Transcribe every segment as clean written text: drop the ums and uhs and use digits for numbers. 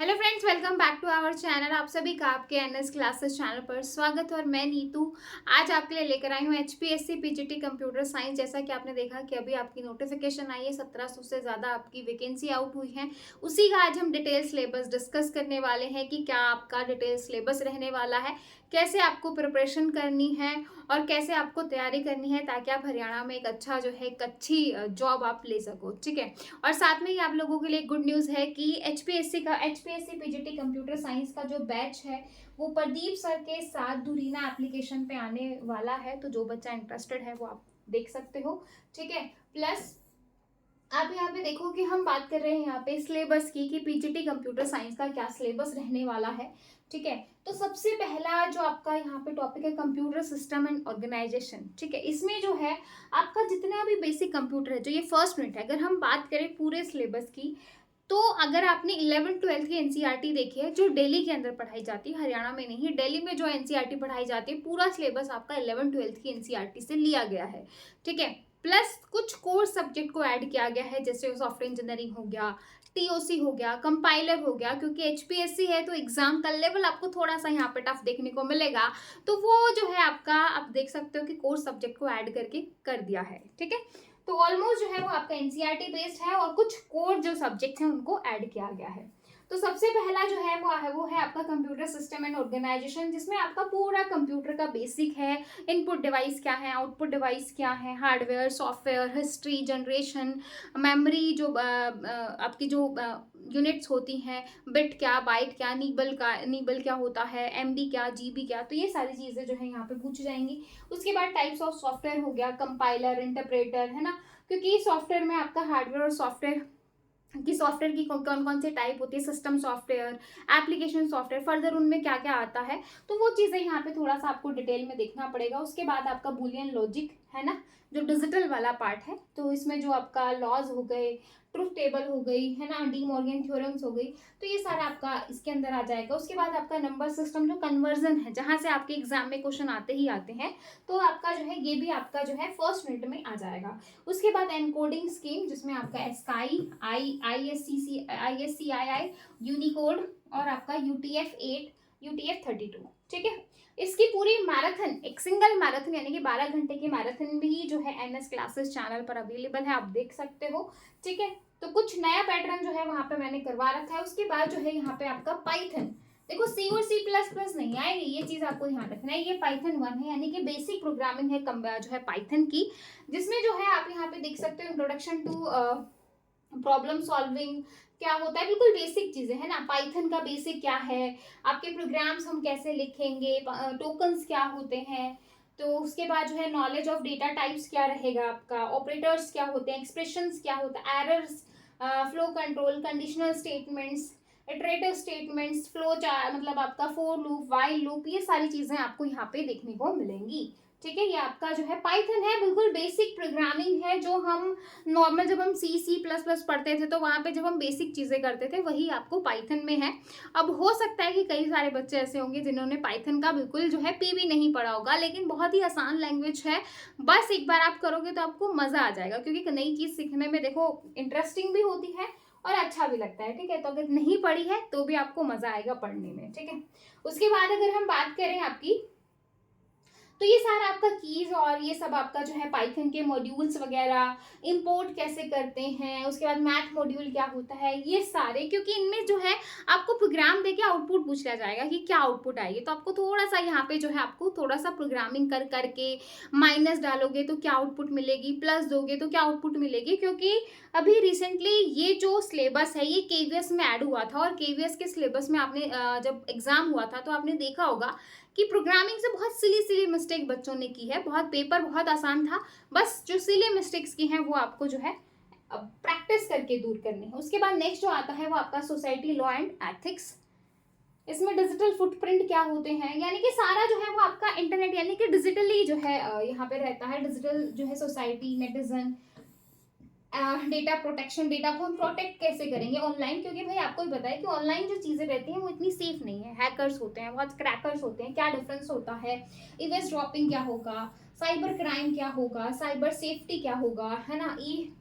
Hello friends, welcome back to our channel. आप सभी का आपके एनएस क्लासेस चैनल पर स्वागत है और मैं नीतू आज आपके लिए लेकर आई हूँ एचपीएससी पीजीटी कंप्यूटर साइंस। जैसा कि आपने देखा कि अभी आपकी नोटिफिकेशन आई है, 1700 से ज़्यादा आपकी वैकेंसी आउट हुई है। उसी का आज हम डिटेल सिलेबस डिस्कस करने वाले हैं कि क्या आपका डिटेल सिलेबस रहने वाला है, कैसे आपको प्रिपरेशन करनी है और कैसे आपको तैयारी करनी है ताकि आप हरियाणा में एक अच्छा जो है एक अच्छी जॉब आप ले सको। ठीक है, और साथ में ही आप लोगों के लिए गुड न्यूज़ है कि एचपीएससी पीजीटी कंप्यूटर साइंस का जो बैच है वो प्रदीप सर के साथ दुरीना एप्लीकेशन पे आने वाला है। तो जो बच्चा इंटरेस्टेड है वो आप देख सकते हो। ठीक है, प्लस आप यहाँ पे देखो कि हम बात कर रहे हैं यहाँ पे सिलेबस की कि पीजीटी कंप्यूटर साइंस का क्या सिलेबस रहने वाला है। ठीक है, तो सबसे पहला जो आपका यहाँ पे टॉपिक है कंप्यूटर सिस्टम एंड ऑर्गेनाइजेशन। ठीक है, इसमें जो है आपका जितना भी बेसिक कंप्यूटर है, जो ये फर्स्ट यूनिट है, अगर हम बात करें पूरे सिलेबस की, तो अगर आपने 11th-12th की एनसीईआरटी देखी है जो दिल्ली के अंदर पढ़ाई जाती है, हरियाणा में नहीं, दिल्ली में जो एनसीईआरटी पढ़ाई जाती है, पूरा सिलेबस आपका 11th-12th की एनसीईआरटी से लिया गया है। ठीक है, प्लस कुछ कोर्स सब्जेक्ट को ऐड किया गया है, जैसे सॉफ्टवेयर इंजीनियरिंग हो गया, टीओसी हो गया, कंपाइलर हो गया, क्योंकि एचपीएससी है तो एग्जाम का लेवल आपको थोड़ा सा यहाँ पे टफ देखने को मिलेगा। तो वो जो है आपका, आप देख सकते हो कि कोर्स सब्जेक्ट को ऐड करके कर दिया है। ठीक है, तो ऑलमोस्ट जो है वो आपका एनसीईआरटी बेस्ड है और कुछ कोर जो सब्जेक्ट हैं उनको ऐड किया गया है। तो सबसे पहला जो है वो है आपका कंप्यूटर सिस्टम एंड ऑर्गेनाइजेशन, जिसमें आपका पूरा कंप्यूटर का बेसिक है। इनपुट डिवाइस क्या है, आउटपुट डिवाइस क्या है, hardware, software, history, generation, memory, जो आपकी जो यूनिट्स होती हैं, बिट क्या, बाइट क्या, नीबल क्या होता है, एमबी क्या, जीबी क्या, तो ये सारी चीज़ें जो है यहाँ पे पूछी जाएंगी। उसके बाद टाइप्स ऑफ सॉफ्टवेयर हो गया, कंपाइलर, इंटरप्रेटर, है ना, क्योंकि सॉफ्टवेयर में आपका हार्डवेयर और सॉफ्टवेयर की कौन कौन सी टाइप होती है, system software, application software, further उनमें क्या क्या आता है, तो वो चीज़ें यहाँ पे थोड़ा सा आपको डिटेल में देखना पड़ेगा। उसके बाद आपका बूलियन लॉजिक है ना, जो डिजिटल वाला पार्ट है, तो इसमें जो आपका लॉज हो गए, ट्रुथ टेबल हो गई, है ना, डी मॉर्गन थ्योरम्स हो गई, तो ये सारा आपका इसके अंदर आ जाएगा। उसके बाद आपका नंबर सिस्टम, जो कन्वर्जन है, जहाँ से आपके एग्जाम में क्वेश्चन आते ही आते हैं, तो आपका जो है ये भी आपका जो है फर्स्ट मिनट में आ जाएगा। उसके बाद एनकोडिंग स्कीम, जिसमें आपका एस्काई, आई यूनिकोड और आपका यूटीएफ 8, यूटीएफ 32। ठीक है, इसकी पूरी मैराथन, एक सिंगल मैराथन यानी कि 12 घंटे की मैराथन भी जो है एनएस क्लासेस चैनल पर अवेलेबल है, आप देख सकते हो। ठीक है, तो कुछ नया पैटर्न जो है वहां पे मैंने करवा रखा है। उसके बाद जो है यहाँ पे आपका पाइथन, देखो सी और सी प्लस प्लस नहीं आएगी, ये चीज आपको ध्यान रखना है। ये पाइथन 1 है, यानी कि बेसिक प्रोग्रामिंग है जो है पाइथन की, जिसमें जो है आप यहाँ पे देख सकते हो इंट्रोडक्शन टू प्रॉब्लम सॉल्विंग क्या होता है, बिल्कुल बेसिक चीजें है ना। पाइथन का बेसिक क्या है, आपके प्रोग्राम्स हम कैसे लिखेंगे, टोकन्स क्या होते हैं, तो उसके बाद जो है नॉलेज ऑफ डेटा टाइप्स क्या रहेगा आपका, ऑपरेटर्स क्या होते हैं, एक्सप्रेशंस क्या होता है, errors, flow control, conditional statements, iterative statements, flow chart, मतलब आपका फोर लूप, वाइल लूप, ये सारी चीजें आपको यहाँ पे देखने को मिलेंगी। ठीक है, ये आपका जो है पाइथन है, बिल्कुल बेसिक प्रोग्रामिंग है, जो हम नॉर्मल जब हम सी प्लस प्लस पढ़ते थे तो वहाँ पे जब हम बेसिक चीज़ें करते थे वही आपको पाइथन में है। अब हो सकता है कि कई सारे बच्चे ऐसे होंगे जिन्होंने पाइथन का बिल्कुल जो है पी भी नहीं पढ़ा होगा, लेकिन बहुत ही आसान लैंग्वेज है। बस एक बार आप करोगे तो आपको मज़ा आ जाएगा, क्योंकि नई चीज़ सीखने में देखो इंटरेस्टिंग भी होती है और अच्छा भी लगता है। ठीक है, तो अगर नहीं पढ़ी है तो भी आपको मज़ा आएगा पढ़ने में। ठीक है, उसके बाद अगर हम बात करें आपकी, तो ये सारा आपका कीज और ये सब आपका जो है पाइथन के मॉड्यूल्स वगैरह, इंपोर्ट कैसे करते हैं, उसके बाद मैथ मॉड्यूल क्या होता है, ये सारे, क्योंकि इनमें जो है आपको प्रोग्राम देके आउटपुट पूछ लिया जाएगा कि क्या आउटपुट आएगी, तो आपको थोड़ा सा यहाँ पे जो है आपको थोड़ा सा प्रोग्रामिंग कर करके, माइनस डालोगे तो क्या आउटपुट मिलेगी, प्लस दोगे तो क्या आउटपुट मिलेगी, क्योंकि अभी रिसेंटली ये जो सिलेबस है ये केवीएस में ऐड हुआ था, और केवीएस के सिलेबस में आपने जब एग्जाम हुआ था तो आपने देखा होगा कि प्रोग्रामिंग से बहुत सिली मिस्टेक बच्चों ने की है। बहुत पेपर बहुत आसान था, बस जो सिली मिस्टेक्स की हैं वो आपको जो है प्रैक्टिस करके दूर करनी है। उसके बाद नेक्स्ट जो आता है वो आपका सोसाइटी लॉ एंड एथिक्स। इसमें डिजिटल फुटप्रिंट क्या होते हैं, यानी कि सारा जो है वो आपका इंटरनेट यानी कि डिजिटली जो है यहाँ पे रहता है। डिजिटल जो है society, netizen, data protection, data को हम प्रोटेक्ट कैसे करेंगे ऑनलाइन, क्योंकि भाई आपको भी पता है कि ऑनलाइन जो चीज़ें रहती हैं वो इतनी सेफ नहीं है, हैकर्स होते हैं, बहुत क्रैकर्स होते हैं, क्या डिफरेंस होता है, इवेंट ड्रॉपिंग क्या होगा, साइबर क्राइम क्या होगा, साइबर सेफ्टी क्या होगा, है ना, ई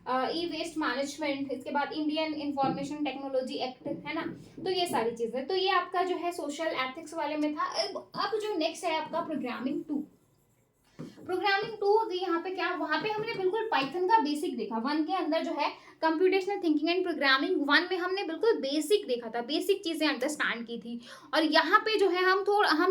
ई वेस्ट मैनेजमेंट, इसके बाद इंडियन इंफॉर्मेशन टेक्नोलॉजी एक्ट, है ना। तो ये सारी चीजें, तो ये आपका जो है सोशल एथिक्स वाले में था। अब जो नेक्स्ट है आपका प्रोग्रामिंग 2। प्रोग्रामिंग 2 होगी यहाँ पे क्या, वहां पे हमने बिल्कुल पाइथन का बेसिक देखा। 1 के अंदर जो है कंप्यूटेशनल थिंकिंग एंड प्रोग्रामिंग 1 में हमने बिल्कुल बेसिक देखा था, बेसिक चीजें अंडरस्टैंड की थी। और यहाँ पे जो है हम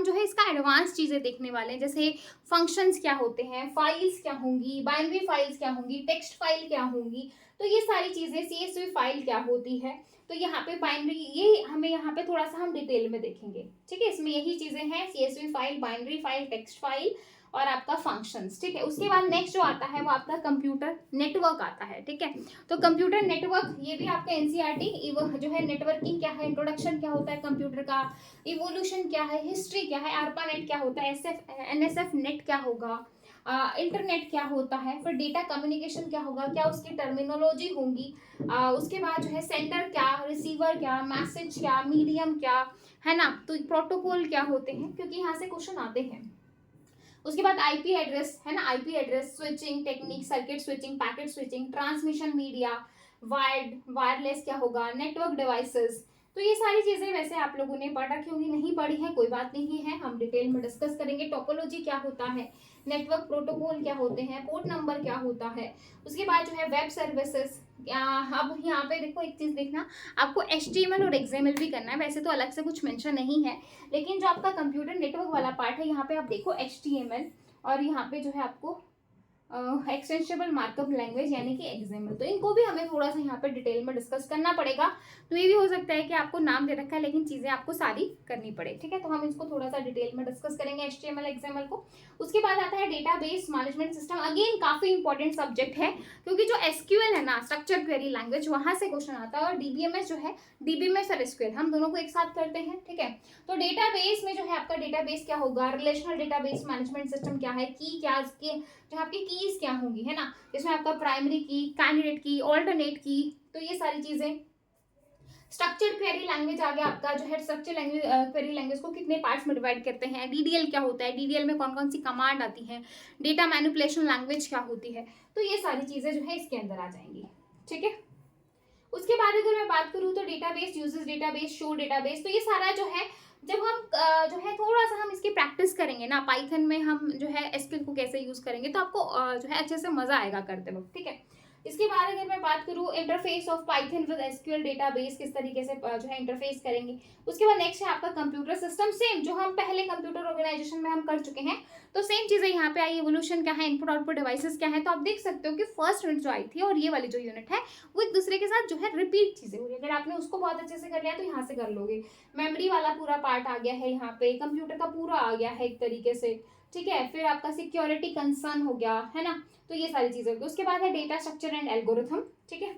जो है इसका एडवांस चीजें देखने वाले हैं, जैसे फंक्शंस क्या होते हैं, फाइल्स क्या होंगी, बाइनरी फाइल्स क्या होंगी, टेक्स्ट फाइल क्या होंगी, तो ये सारी चीजें, CSV फाइल क्या होती है। तो यहाँ पे बाइनरी, ये हमें यहाँ पे थोड़ा सा हम डिटेल में देखेंगे, ठीक है। इसमें यही चीजें हैं, CSV file, binary file, text file और आपका फंक्शंस, ठीक है। उसके बाद नेक्स्ट जो आता है वो आपका कंप्यूटर नेटवर्क आता है, ठीक है। तो कंप्यूटर नेटवर्क, ये भी आपका एनसीईआरटी जो है, नेटवर्किंग क्या है, इंट्रोडक्शन क्या होता है कंप्यूटर का, इवोल्यूशन क्या है, हिस्ट्री क्या है, ARPANET क्या होता है, NSF नेट क्या होगा, इंटरनेट क्या होता है, फिर डेटा कम्युनिकेशन क्या होगा, क्या उसकी टर्मिनोलॉजी होंगी, उसके बाद जो है सेंडर क्या, रिसीवर क्या, मैसेज क्या, मीडियम क्या, है ना। तो प्रोटोकॉल क्या होते हैं, क्योंकि यहाँ से क्वेश्चन आते हैं। उसके बाद आईपी एड्रेस, है ना, IP address, switching technique, circuit switching, packet switching, transmission media, wired, wireless क्या होगा, नेटवर्क डिवाइसेस। तो ये सारी चीजें वैसे आप लोगों ने पढ़ रखी होंगी, नहीं पढ़ी है कोई बात नहीं है, हम डिटेल में डिस्कस करेंगे। टोपोलॉजी क्या होता है, नेटवर्क प्रोटोकॉल क्या होते हैं, पोर्ट नंबर क्या होता है। उसके बाद जो है वेब सर्विसेज। अब यहाँ पे देखो एक चीज देखना, आपको HTML और XML भी करना है, वैसे तो अलग से कुछ मेंशन नहीं है, लेकिन जो आपका कंप्यूटर नेटवर्क वाला पार्ट है यहाँ पे आप देखो HTML, और यहाँ पे जो है आपको एक्सटेंसिबल मार्कअप लैंग्वेज यानी कि XML। तो इनको भी हमें थोड़ा सा यहाँ पे डिटेल में डिस्कस करना पड़ेगा। तो ये भी हो सकता है कि आपको नाम दे रखा है लेकिन चीजें आपको सारी करनी पड़े, ठीक है। तो हम इसको थोड़ा सा डिटेल में डिस्कस करेंगे HTML XML को। उसके बाद आता है डेटाबेस मैनेजमेंट सिस्टम, अगेन काफी इंपॉर्टेंट सब्जेक्ट है, क्योंकि जो SQL है ना, स्ट्रक्चर क्वेरी लैंग्वेज, वहां से क्वेश्चन आता है। और DBMS जो है, DBMS और SQL हम दोनों को एक साथ करते हैं, ठीक है। तो डेटाबेस में जो है आपका डेटाबेस क्या होगा, रिलेशनल डेटाबेस मैनेजमेंट सिस्टम क्या है, की क्या, जो आपकी कीज क्या होंगी, है ना। इसमें आपका प्राइमरी की, कैंडिडेट की, ऑल्टरनेट की, तो ये सारी चीजें। स्ट्रक्चर्ड क्वेरी लैंग्वेज आ गया आपका, जो है स्ट्रक्चर लैंग्वेज, क्वेरी लैंग्वेज को कितने पार्ट्स में डिवाइड करते हैं, DDL क्या होता है, DDL में कौन कौन सी कमांड आती है, डेटा मैनिपुलेशन लैंग्वेज क्या होती है। तो ये सारी चीजें जो है इसके अंदर आ जाएंगी, ठीक है। उसके बाद अगर मैं बात करूँ तो database uses, database show database, तो ये सारा जो है, जब हम जो है थोड़ा सा हम इसकी प्रैक्टिस करेंगे ना, पाइथन में हम जो है SQL को कैसे यूज करेंगे, तो आपको जो है अच्छे से मजा आएगा करते वक्त, ठीक है। इसके बाद अगर मैं बात करूँ interface of Python with SQL database, किस तरीके से जो है इंटरफेस करेंगे। उसके बाद नेक्स्ट है आपका कंप्यूटर सिस्टम, सेम जो हम पहले कंप्यूटर ऑर्गेनाइजेशन में हम कर चुके हैं, तो सेम चीजें यहाँ पे आई। इवोल्यूशन क्या है, इनपुट आउटपुट डिवाइसेस क्या है। तो आप देख सकते हो कि फर्स्ट यूनिट जो आई थी और ये वाली जो यूनिट है वो एक दूसरे के साथ जो है रिपीट चीजें हो रही है। अगर आपने उसको बहुत अच्छे से कर लिया तो यहाँ से कर लोगे। मेमोरी वाला पूरा पार्ट आ गया है यहाँ पे, कंप्यूटर का पूरा आ गया है एक तरीके से, ठीक है। फिर आपका सिक्योरिटी कंसर्न हो गया, है ना। तो ये सारी चीजें होगी। उसके बाद है डेटा स्ट्रक्चर एंड एल्गोरिथम, ठीक है।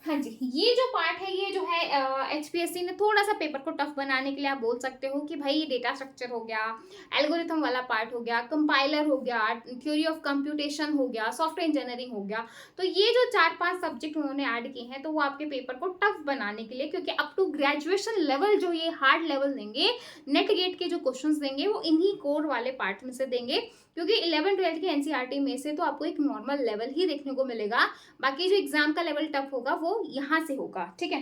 हाँ जी, ये जो पार्ट है, ये जो है HPSC ने थोड़ा सा पेपर को टफ बनाने के लिए आप बोल सकते हो कि भाई डेटा स्ट्रक्चर हो गया, एल्गोरिथम वाला पार्ट हो गया, कंपाइलर हो गया, थ्योरी ऑफ कंप्यूटेशन हो गया, सॉफ्टवेयर इंजीनियरिंग हो गया। तो ये जो 4-5 सब्जेक्ट उन्होंने ऐड किए हैं, तो वो आपके पेपर को टफ बनाने के लिए, क्योंकि अप टू ग्रेजुएशन लेवल जो ये हार्ड लेवल देंगे, नेट गेट के जो क्वेश्चन देंगे वो इन्हीं कोर वाले पार्ट में से देंगे, क्योंकि 11-12 की NCERT में से तो आपको एक नॉर्मल लेवल ही देखने को मिलेगा, बाकी जो एग्जाम का लेवल टफ होगा वो यहाँ से होगा, ठीक है।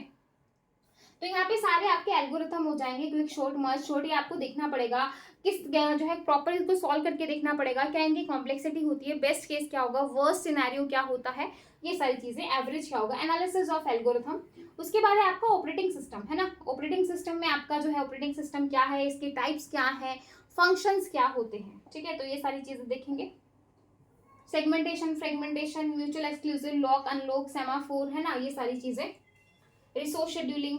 तो यहाँ पे सारे आपके एल्गोरिथम हो जाएंगे, क्विक शॉर्ट, मर्ज शॉर्ट, ये आपको देखना पड़ेगा किस जो है प्रॉपर इसको सॉल्व करके देखना पड़ेगा, क्या इनकी कॉम्प्लेक्सिटी होती है, बेस्ट केस क्या होगा, वर्स्ट सिनेरियो क्या होता है, ये सारी चीजें, एवरेज क्या होगा, एनालिसिस ऑफ एल्गोरिथम। उसके बाद है आपका ऑपरेटिंग सिस्टम, है ना। ऑपरेटिंग सिस्टम में आपका जो है ऑपरेटिंग सिस्टम क्या है, इसके टाइप्स क्या है, फंक्शंस क्या होते हैं, ठीक है। तो ये सारी चीजें देखेंगे। Segmentation, fragmentation, mutual exclusive, lock unlock, semaphore, है ना, ये सारी चीजें। Resource scheduling.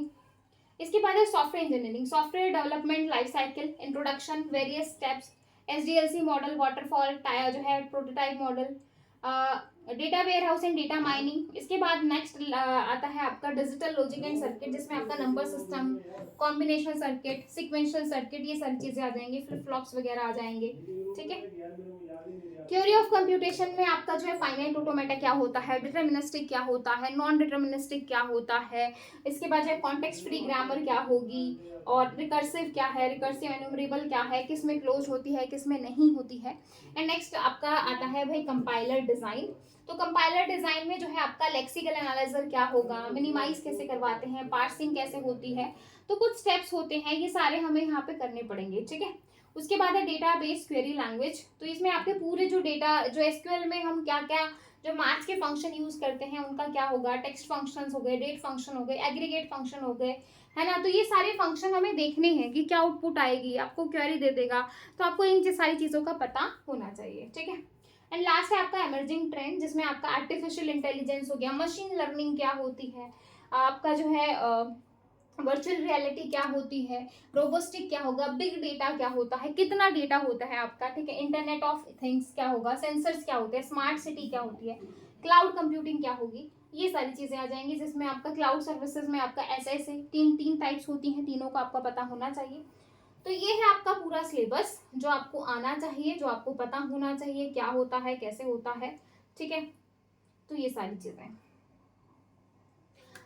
इसके बाद है software engineering, software development life cycle, introduction, various steps, SDLC model, waterfall tier जो है, prototype model, data warehouse and data mining. इसके बाद नेक्स्ट आता है आपका डिजिटल लॉजिक एंड सर्किट, जिसमें आपका number system, combinational circuit, sequential circuit, ये सारी चीजें आ जाएंगी, फ्लिप फ्लॉप्स वगैरह आ जाएंगे, ठीक है। थ्योरी ऑफ कंप्यूटेशन में आपका जो है फाइनाइट ऑटोमेटा क्या होता है, डिटर्मिनिस्टिक क्या होता है, नॉन डिटर्मिनिस्टिक क्या होता है। इसके बाद जो है कॉन्टेक्स्ट फ्री ग्रामर क्या होगी, और रिकर्सिव क्या है, रिकर्सिव एन्यूमरेबल क्या है, किस में क्लोज होती है, किस में नहीं होती है। एंड नेक्स्ट आपका आता है भाई कंपाइलर डिजाइन। तो कंपाइलर डिजाइन में जो है आपका लेक्सिकल एनालाइजर क्या होगा, मिनिमाइज कैसे करवाते हैं, पार्सिंग कैसे होती है, तो कुछ स्टेप्स होते हैं, ये सारे हमें यहाँ पे करने पड़ेंगे, ठीक है। उसके बाद है डेटाबेस क्वेरी लैंग्वेज, तो इसमें आपके पूरे जो डेटा जो एसक्यूएल में हम क्या क्या जो मैथ्स के फंक्शन यूज करते हैं उनका क्या होगा, टेक्स्ट फंक्शंस हो गए, डेट फंक्शन हो गए, एग्रीगेट फंक्शन हो गए, है ना। तो ये सारे फंक्शन हमें देखने हैं कि क्या आउटपुट आएगी, आपको क्वेरी दे देगा, तो आपको इन सारी चीजों का पता होना चाहिए, ठीक है। एंड लास्ट है आपका इमर्जिंग ट्रेंड, जिसमें आपका आर्टिफिशियल इंटेलिजेंस हो गया, मशीन लर्निंग क्या होती है, आपका जो है वर्चुअल रियलिटी क्या होती है, रोबोस्टिक क्या होगा, बिग डेटा क्या होता है, कितना डेटा होता है आपका, ठीक है, इंटरनेट ऑफ थिंग्स क्या होगा, सेंसर्स क्या होते हैं, स्मार्ट सिटी क्या होती है, क्लाउड कंप्यूटिंग क्या होगी, ये सारी चीजें आ जाएंगी। जिसमें आपका क्लाउड सर्विसेज में आपका ऐसे तीन टाइप्स होती हैं, तीनों का आपका पता होना चाहिए। तो ये है आपका पूरा सिलेबस जो आपको आना चाहिए, जो आपको पता होना चाहिए क्या होता है, कैसे होता है, ठीक है। तो ये सारी चीजें,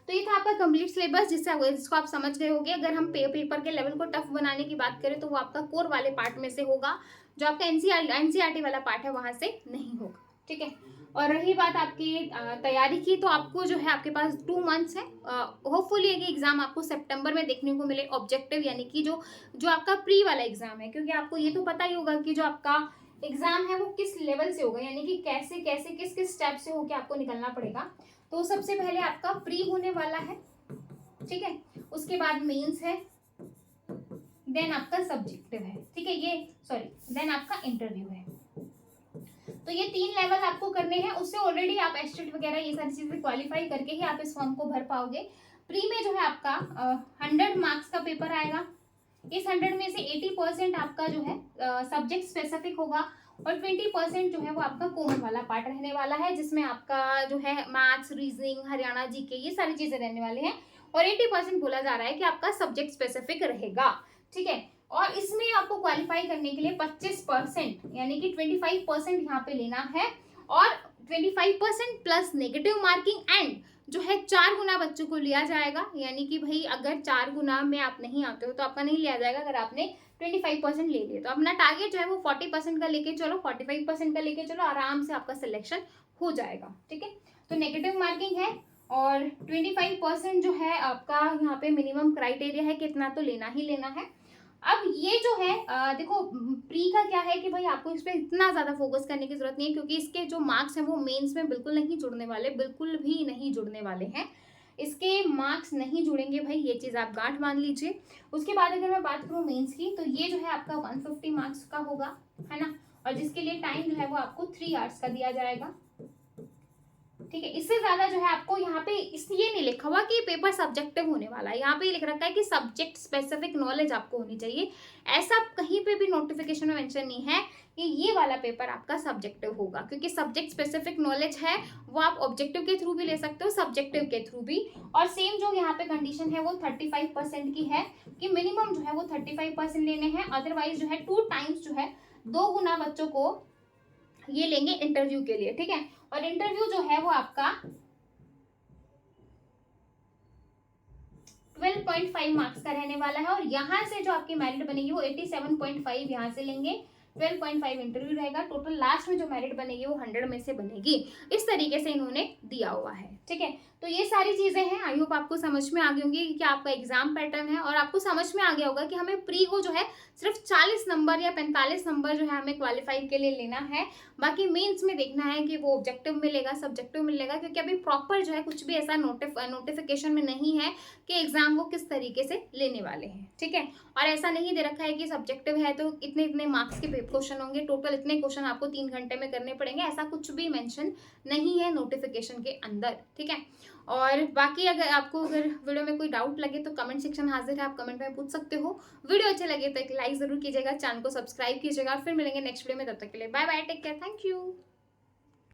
तो ये था आपका कंप्लीट सिलेबस जिसको आप समझ गए होंगे। अगर हम पेपर के लेवल को टफ बनाने की बात करें तो वो आपका कोर वाले पार्ट में से होगा, जो आपका एनसीईआरटी वाला पार्ट है वहां से नहीं होगा, ठीक है। और रही बात आपकी तैयारी की, तो आपको जो है आपके पास 2 मंथ्स है, होपफुली कि एग्जाम आपको सितंबर में देखने को मिले, ऑब्जेक्टिव यानी कि जो आपका प्री वाला एग्जाम है, क्योंकि आपको ये तो पता ही होगा कि जो आपका एग्जाम है वो किस लेवल से होगा, यानी कि कैसे कैसे किस किस स्टेप से होकर आपको निकलना पड़ेगा। तो सबसे पहले आपका प्री होने वाला है, ठीक है, उसके बाद मेंस है, देन आपका सब्जेक्टिव है, ठीक है, देन आपका इंटरव्यू है। तो ये 3 लेवल आपको करने हैं, उससे ऑलरेडी आप एस्टेट वगैरह ये सारी चीजें क्वालिफाई करके ही आप इस फॉर्म को भर पाओगे। प्री में जो है आपका 100 मार्क्स का पेपर आएगा, इस 100 में से 80% आपका जो है सब्जेक्ट स्पेसिफिक होगा और 20% जो है वो आपका कॉमन वाला पार्ट रहने वाला है, जिसमें आपका जो है मैथ्स, रीजनिंग, हरियाणा जीके ये सारी चीजें रहने वाली हैं, और 80% बोला जा रहा है कि आपका सब्जेक्ट स्पेसिफिक रहेगा, ठीक है। और इसमें आपको क्वालिफाई करने के लिए 25% यानी कि 25% यहाँ पे लेना है, और 25% प्लस नेगेटिव मार्किंग एंड जो है 4 गुना बच्चों को लिया जाएगा, यानी कि भाई अगर 4 गुना में आप नहीं आते हो तो आपका नहीं लिया जाएगा। अगर आपने 25% ले लिया तो अपना टारगेट जो है वो 40% का लेके चलो, 45% का लेके चलो, आराम से आपका सिलेक्शन हो जाएगा, ठीक है। तो नेगेटिव मार्किंग है और 25% जो है आपका यहाँ पे मिनिमम क्राइटेरिया है, कितना तो लेना ही लेना है। अब ये जो है देखो प्री का क्या है कि भाई आपको इस पर इतना ज़्यादा फोकस करने की जरूरत नहीं है, क्योंकि इसके जो मार्क्स हैं वो मेंस में बिल्कुल नहीं जुड़ने वाले, बिल्कुल भी नहीं जुड़ने वाले हैं, इसके मार्क्स नहीं जुड़ेंगे भाई, ये चीज़ आप गांठ मान लीजिए। उसके बाद अगर मैं बात करूँ मेंस की, तो ये जो है आपका 150 मार्क्स का होगा, है ना, और जिसके लिए टाइम जो है वो आपको 3 आवर्स का दिया जाएगा, ठीक है। इससे ज्यादा जो है आपको यहाँ पे इसलिए नहीं लिखा हुआ कि पेपर सब्जेक्टिव होने वाला है, यहाँ पे लिख रखा है कि सब्जेक्ट स्पेसिफिक नॉलेज आपको होनी चाहिए, ऐसा कहीं पे भी नोटिफिकेशन में मेंशन नहीं है कि ये वाला पेपर आपका सब्जेक्टिव होगा, क्योंकि सब्जेक्ट स्पेसिफिक नॉलेज है वो आप ऑब्जेक्टिव के थ्रू भी ले सकते हो, सब्जेक्टिव के थ्रू भी। और सेम जो यहाँ पे कंडीशन है वो 35% की है कि मिनिमम जो है वो 35% लेने हैं, अदरवाइज जो है 2 टाइम्स जो है 2 गुना बच्चों को ये लेंगे इंटरव्यू के लिए, ठीक है। और इंटरव्यू जो है वो आपका 12.5 मार्क्स का रहने वाला है, और यहाँ से जो आपकी मेरिट बनेगी वो 87.5 यहाँ से लेंगे, 12.5 इंटरव्यू रहेगा, टोटल लास्ट में जो मेरिट बनेगी वो 100 में से बनेगी। इस तरीके से इन्होंने दिया हुआ है, ठीक है। तो ये सारी चीजें हैं, आई होप आपको समझ में आ गई होंगी कि क्या आपका एग्जाम पैटर्न है, और आपको समझ में आ गया होगा कि हमें प्री को जो है सिर्फ 40 नंबर या 45 नंबर जो है हमें क्वालिफाई के लिए लेना है, बाकी मेंस में देखना है कि वो ऑब्जेक्टिव मिलेगा, सब्जेक्टिव मिलेगा, क्योंकि अभी प्रॉपर जो है कुछ भी ऐसा नोटिफिकेशन में नहीं है कि एग्जाम वो किस तरीके से लेने वाले हैं, ठीक है। और ऐसा नहीं दे रखा है कि सब्जेक्टिव है तो इतने इतने मार्क्स के क्वेश्चन होंगे, टोटल इतने क्वेश्चन आपको 3 घंटे में करने पड़ेंगे, ऐसा कुछ भी मेंशन नहीं है नोटिफिकेशन के अंदर, ठीक है। और बाकी अगर वीडियो में कोई डाउट लगे तो कमेंट सेक्शन हाजिर है, आप कमेंट में पूछ सकते हो। वीडियो अच्छे लगे तो एक लाइक जरूर कीजिएगा, चैनल को सब्सक्राइब कीजिएगा, और फिर मिलेंगे नेक्स्ट वीडियो में, तब तक के लिए bye bye, take care, thank you.